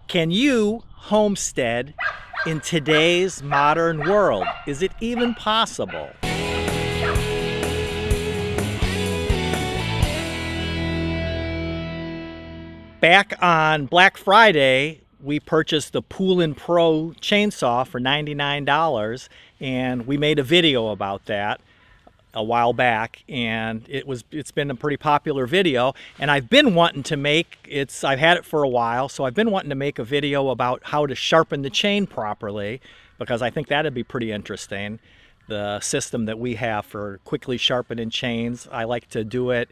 Can you homestead in today's modern world? Is it even possible? Back on Black Friday, we purchased the Poulan Pro chainsaw for $99, and we made a video about that a while back, and it's been a pretty popular video, and I've been wanting to make I've had it for a while, so I've been wanting to make a video about how to sharpen the chain properly, because I think that'd be pretty interesting. The system that we have for quickly sharpening chains, I like to do it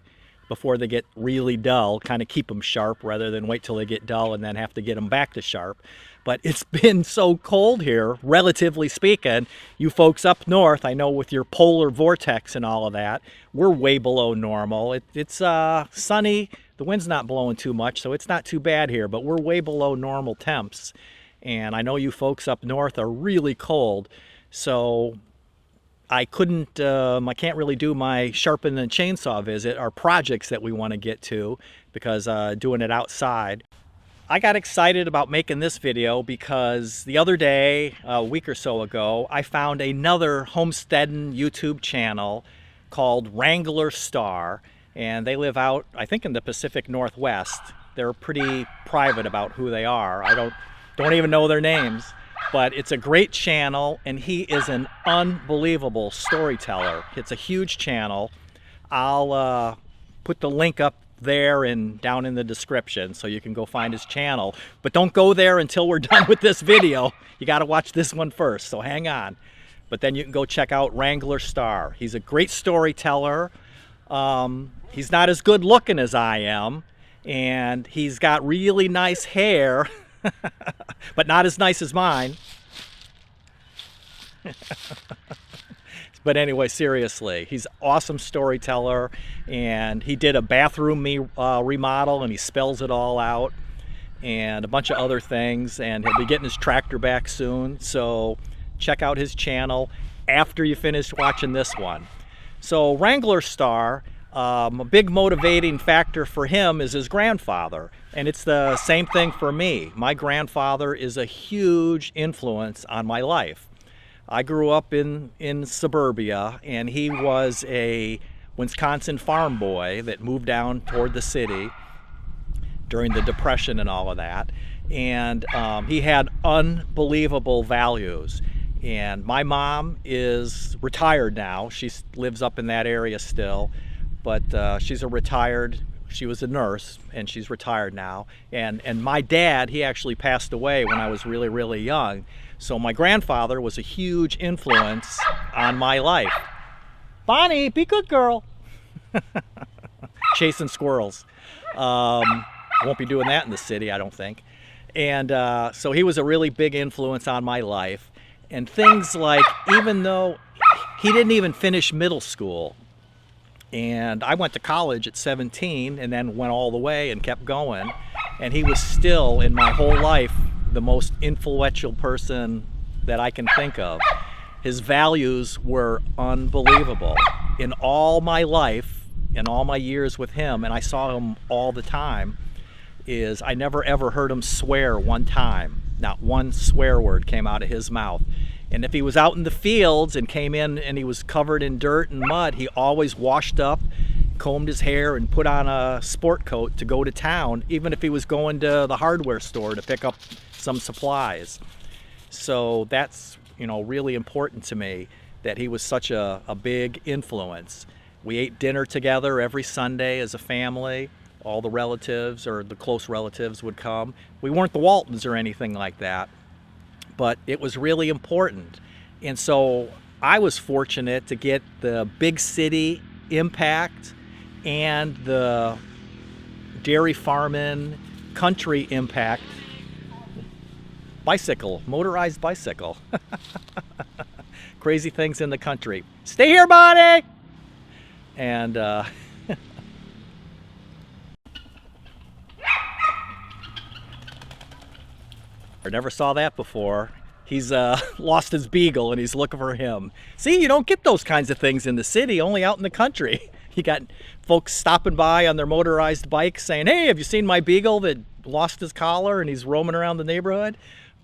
before they get really dull, kind of keep them sharp rather than wait till they get dull and then have to get them back to sharp. But it's been so cold here, relatively speaking. You folks up north, I know with your polar vortex and all of that, we're way below normal. It's sunny, the wind's not blowing too much, so it's not too bad here, but we're way below normal temps. And I know you folks up north are really cold, so I can't really do my sharpen the chainsaw visit, our projects that we want to get to, because doing it outside. I got excited about making this video because the other day, a week or so ago, I found another homesteading YouTube channel called Wranglerstar, and they live out, I think, in the Pacific Northwest. They're pretty private about who they are. I don't even know their names. But it's a great channel, and he is an unbelievable storyteller. It's a huge channel. I'll put the link up there and down in the description so you can go find his channel. But don't go there until we're done with this video. You got to watch this one first, so hang on. But then you can go check out Wranglerstar. He's a great storyteller. He's not as good looking as I am, and he's got really nice hair. But not as nice as mine. But anyway, seriously, he's an awesome storyteller, and he did a bathroom remodel, and he spells it all out, and a bunch of other things, and he'll be getting his tractor back soon, so check out his channel after you finish watching this one. So Wranglerstar, a big motivating factor for him is his grandfather, and it's the same thing for me. My grandfather is a huge influence on my life. I grew up in suburbia, and he was a Wisconsin farm boy that moved down toward the city during the Depression and all of that, and he had unbelievable values. And my mom is retired now. She lives up in that area still, but she was a nurse, and she's retired now. And my dad, he actually passed away when I was really, really young. So my grandfather was a huge influence on my life. Bonnie, be good girl. Chasing squirrels. Won't be doing that in the city, I don't think. And so he was a really big influence on my life. And things like, even though he didn't even finish middle school, and I went to college at 17 and then went all the way and kept going. And he was still, in my whole life, the most influential person that I can think of. His values were unbelievable. In all my life, in all my years with him, and I saw him all the time, I never ever heard him swear one time. Not one swear word came out of his mouth. And if he was out in the fields and came in and he was covered in dirt and mud, he always washed up, combed his hair, and put on a sport coat to go to town, even if he was going to the hardware store to pick up some supplies. So that's, really important to me, that he was such a big influence. We ate dinner together every Sunday as a family. All the relatives, or the close relatives, would come. We weren't the Waltons or anything like that, but it was really important. And so I was fortunate to get the big city impact and the dairy farming country impact. Bicycle, motorized bicycle. Crazy things in the country. Stay here, Bonnie! And I never saw that before. He's lost his beagle and he's looking for him. See, you don't get those kinds of things in the city, only out in the country. You got folks stopping by on their motorized bikes saying, hey, have you seen my beagle that lost his collar and he's roaming around the neighborhood.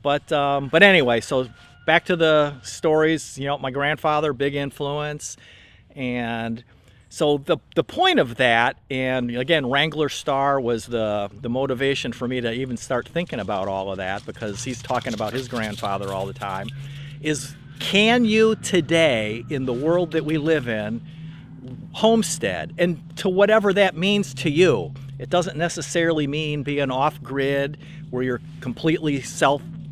But anyway, so back to the stories. You know, my grandfather, big influence. And so the point of that, and again, Wranglerstar was the motivation for me to even start thinking about all of that, because he's talking about his grandfather all the time, is can you today, in the world that we live in, homestead? And to whatever that means to you. It doesn't necessarily mean being off-grid where you're completely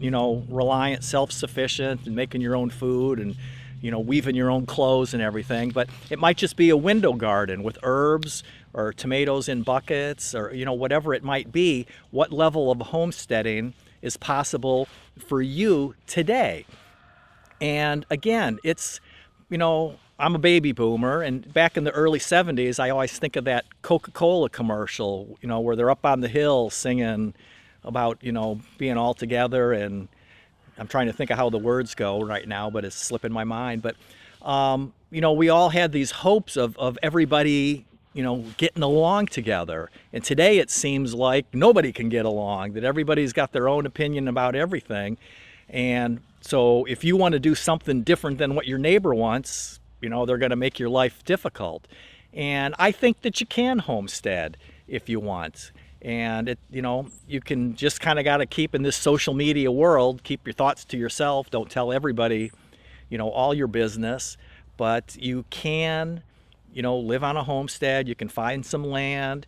reliant, self-sufficient, and making your own food and weaving your own clothes and everything. But it might just be a window garden with herbs or tomatoes in buckets, or whatever it might be. What level of homesteading is possible for you today? And again, it's, I'm a baby boomer, and back in the early 70s, I always think of that Coca-Cola commercial, where they're up on the hill singing about, being all together, and I'm trying to think of how the words go right now, but it's slipping my mind. But, we all had these hopes of everybody, getting along together. And today it seems like nobody can get along, that everybody's got their own opinion about everything. And so if you want to do something different than what your neighbor wants, they're going to make your life difficult. And I think that you can homestead if you want. And you can just kind of got to keep, in this social media world, keep your thoughts to yourself. Don't tell everybody, all your business. But you can, live on a homestead. You can find some land,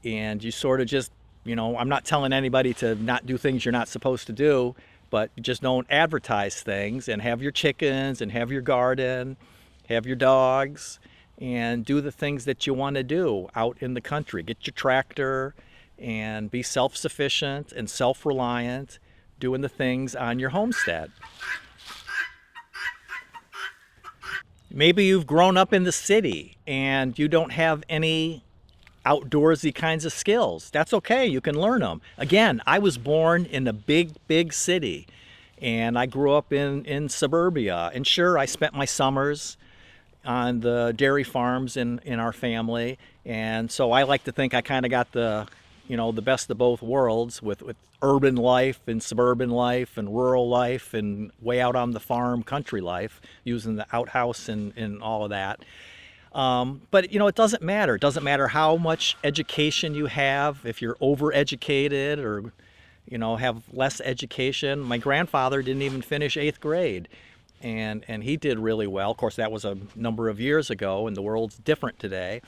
and you sort of just, I'm not telling anybody to not do things you're not supposed to do, but just don't advertise things, and have your chickens and have your garden, have your dogs, and do the things that you want to do out in the country. Get your tractor and be self-sufficient and self-reliant, doing the things on your homestead. Maybe you've grown up in the city and you don't have any outdoorsy kinds of skills. That's okay, you can learn them. Again, I was born in a big city, and I grew up in suburbia. And sure, I spent my summers on the dairy farms in our family. And so I like to think I kind of got the best of both worlds with urban life and suburban life and rural life and way out on the farm country life, using the outhouse and all of that. But it doesn't matter. It doesn't matter how much education you have, if you're overeducated or have less education. My grandfather didn't even finish 8th grade, and he did really well. Of course, that was a number of years ago, and the world's different today.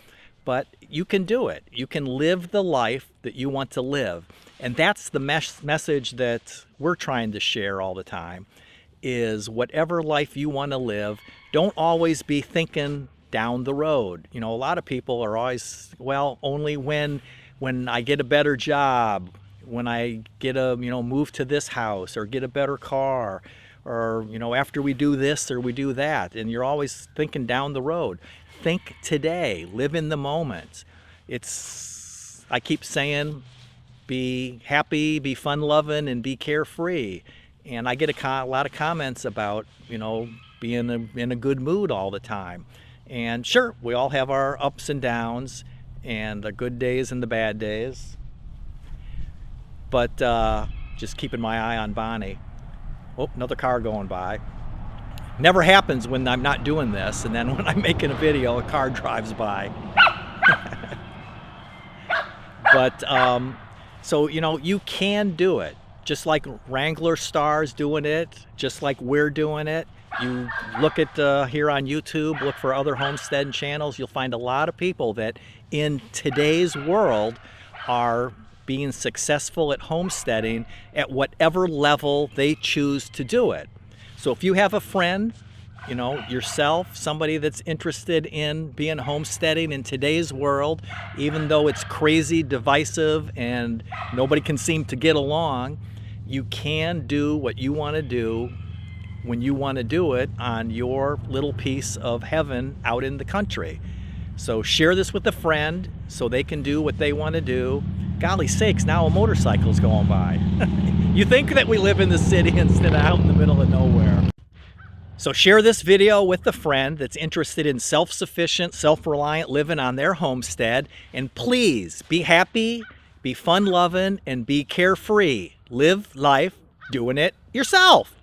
But you can do it. You can live the life that you want to live. And that's the message that we're trying to share all the time, is whatever life you want to live, don't always be thinking down the road. A lot of people are always, only when I get a better job, when I get move to this house or get a better car, or after we do this or we do that. And you're always thinking down the road. Think today, live in the moment. I keep saying, be happy, be fun-loving, and be carefree. And I get a lot of comments about, being in a good mood all the time. And sure, we all have our ups and downs, and the good days and the bad days. But just keeping my eye on Bonnie. Oh, another car going by. Never happens when I'm not doing this, and then when I'm making a video, a car drives by. But so you can do it, just like Wranglerstar's doing it, just like we're doing it. You look at here on YouTube, look for other homestead channels. You'll find a lot of people that in today's world are being successful at homesteading at whatever level they choose to do it. So if you have a friend, yourself, somebody that's interested in being homesteading in today's world, even though it's crazy, divisive, and nobody can seem to get along, you can do what you want to do when you want to do it on your little piece of heaven out in the country. So share this with a friend so they can do what they want to do. Golly sakes, now a motorcycle's going by. You think that we live in the city instead of out in the middle of nowhere. So share this video with a friend that's interested in self-sufficient, self-reliant living on their homestead. And please be happy, be fun-loving, and be carefree. Live life doing it yourself.